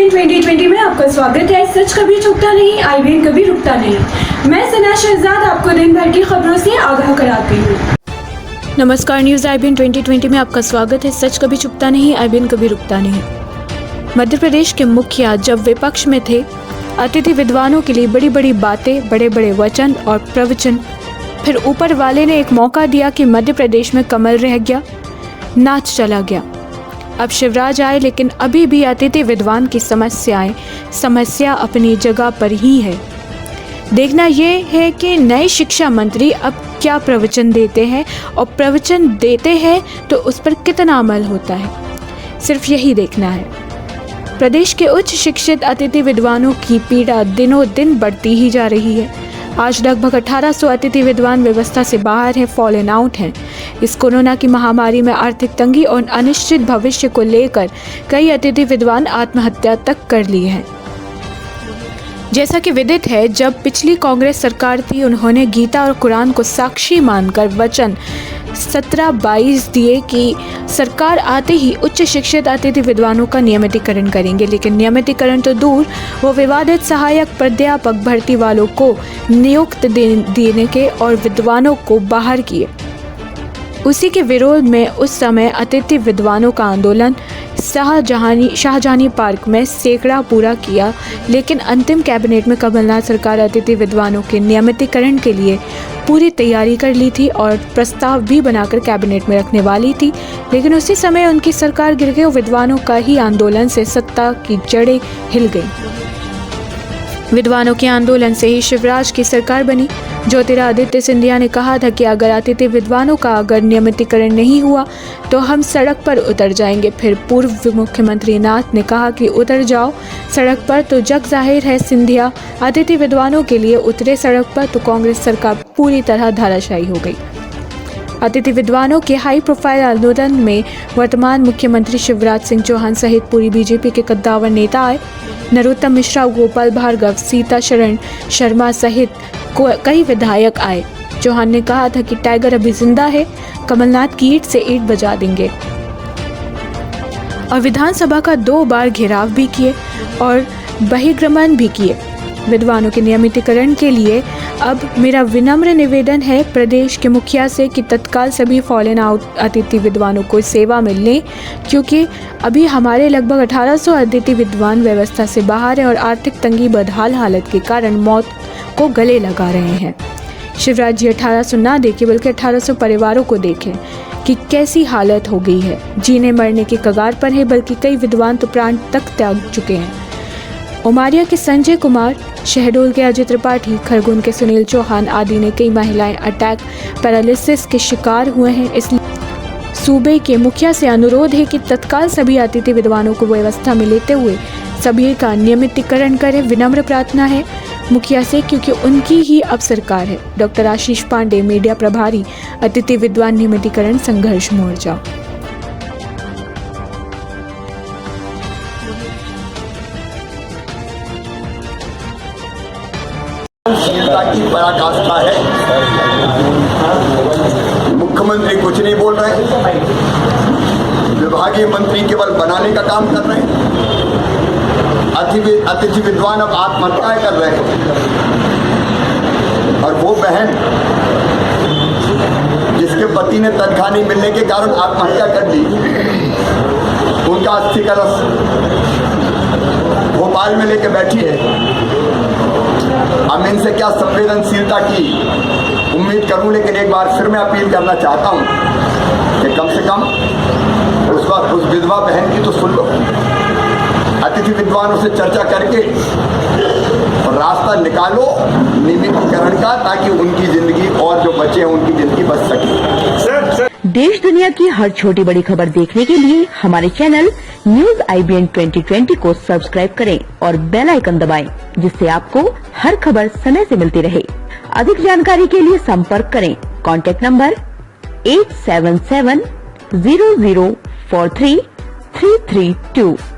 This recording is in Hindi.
IBN 2020 में आपका स्वागत है। सच कभी छुपता नहीं, IBN कभी रुकता नहीं। मैं सना शहजाद आपको दिन भर की खबरों से आगाह कराती हूँ। नमस्कार, न्यूज़ IBN 2020 में आपका स्वागत है। सच कभी छुपता नहीं, IBN कभी रुकता नहीं। मध्य प्रदेश के मुखिया जब विपक्ष में थे, अतिथि विद्वानों के लिए बड़ी बड़ी बातें, बड़े बड़े वचन और प्रवचन। फिर ऊपर वाले ने एक मौका दिया कि मध्य प्रदेश में कमल रह गया, नाच चला गया। अब शिवराज आए, लेकिन अभी भी अतिथि विद्वान की समस्या अपनी जगह पर ही है। देखना ये है कि नए शिक्षा मंत्री अब क्या प्रवचन देते हैं, और प्रवचन देते हैं तो उस पर कितना अमल होता है, सिर्फ यही देखना है। प्रदेश के उच्च शिक्षित अतिथि विद्वानों की पीड़ा दिनों दिन बढ़ती ही जा रही है। आज लगभग 1800 अतिथि विद्वान व्यवस्था से बाहर हैं, फॉलन आउट हैं। इस कोरोना की महामारी में आर्थिक तंगी और अनिश्चित भविष्य को लेकर कई अतिथि विद्वान आत्महत्या तक कर लिए हैं। जैसा कि विदित है, जब पिछली कांग्रेस सरकार थी, उन्होंने गीता और कुरान को साक्षी मानकर वचन 17-22 दिए कि सरकार आते ही उच्च शिक्षित अतिथि विद्वानों का नियमितीकरण करेंगे। लेकिन नियमितीकरण तो दूर, वो विवादित सहायक प्राध्यापक भर्ती वालों को नियुक्त देने के और विद्वानों को बाहर किए। उसी के विरोध में उस समय अतिथि विद्वानों का आंदोलन शाहजहानी पार्क में सैकड़ा पूरा किया। लेकिन अंतिम कैबिनेट में कमलनाथ सरकार अतिथि विद्वानों के नियमितीकरण के लिए पूरी तैयारी कर ली थी और प्रस्ताव भी बनाकर कैबिनेट में रखने वाली थी। लेकिन उसी समय उनकी सरकार गिर गई और विद्वानों का ही आंदोलन से सत्ता की जड़ें हिल गई। विद्वानों के आंदोलन से ही शिवराज की सरकार बनी। ज्योतिरादित्य सिंधिया ने कहा था कि अगर अतिथि विद्वानों का अगर नियमितीकरण नहीं हुआ तो हम सड़क पर उतर जाएंगे। फिर पूर्व मुख्यमंत्री नाथ ने कहा कि उतर जाओ सड़क पर, तो जग जाहिर है सिंधिया अतिथि विद्वानों के लिए उतरे सड़क पर, तो कांग्रेस सरकार पूरी तरह धाराशायी हो गई। अतिथि विद्वानों के हाई प्रोफाइल आंदोलन में वर्तमान मुख्यमंत्री शिवराज सिंह चौहान सहित पूरी बीजेपी के कद्दावर नेता आए। नरोत्तम मिश्रा, गोपाल भार्गव, सीता शरण शर्मा सहित कई विधायक आए। चौहान ने कहा था कि टाइगर अभी जिंदा है, कमलनाथ की ईंट से ईंट बजा देंगे। और विधानसभा का 2 बार घेराव भी किए और बहिर्गमन भी किए। विद्वानों के नियमितीकरण के लिए अब मेरा विनम्र निवेदन है प्रदेश के मुखिया से कि तत्काल सभी फॉलन आउट अतिथि विद्वानों को सेवा में लें, क्योंकि अभी हमारे लगभग 1800 अतिथि विद्वान व्यवस्था से बाहर हैं और आर्थिक तंगी बदहाल हालत के कारण मौत को गले लगा रहे हैं। शिवराज जी 1800 ना देखें, बल्कि 1800 परिवारों को देखें कि कैसी हालत हो गई है। जीने मरने के कगार पर है, बल्कि कई विद्वान तो प्राण तक त्याग चुके हैं। उमारिया के संजय कुमार, शहडोल के अजय त्रिपाठी, खरगोन के सुनील चौहान आदि ने कई महिलाएं अटैक पैरालिसिस के शिकार हुए हैं। इसलिए सूबे के मुखिया से अनुरोध है कि तत्काल सभी अतिथि विद्वानों को व्यवस्था में लेते हुए सभी का नियमितीकरण करें। विनम्र प्रार्थना है मुखिया से, क्योंकि उनकी ही अब सरकार है। डॉक्टर आशीष पांडे, मीडिया प्रभारी, अतिथि विद्वान नियमितीकरण संघर्ष मोर्चा। की पराकाष्ठा है। मुख्यमंत्री कुछ नहीं बोल रहे, विभागीय मंत्री केवल बनाने का काम कर रहे हैं। अतिथि विद्वान अब आत्महत्याएं कर रहे हैं, और वो बहन जिसके पति ने तनख्वाह नहीं मिलने के कारण आत्महत्या कर ली, उनका अस्थि कलश भोपाल में लेके बैठी है। हम इनसे क्या संवेदनशीलता की उम्मीद करूं, लेकिन एक बार फिर मैं अपील करना चाहता हूं कि कम से कम उस विधवा बहन की तो सुन लो। अतिथि विद्वानों से चर्चा करके और रास्ता निकालो नियमितीकरण का, ताकि उनकी जिंदगी और जो बच्चे हैं उनकी जिंदगी बच सके। देश दुनिया की हर छोटी बड़ी खबर देखने के लिए हमारे चैनल न्यूज़ IBN 2020 को सब्सक्राइब करें और बेल आइकन दबाएं, जिससे आपको हर खबर समय से मिलती रहे। अधिक जानकारी के लिए संपर्क करें। Contact number 8770043332।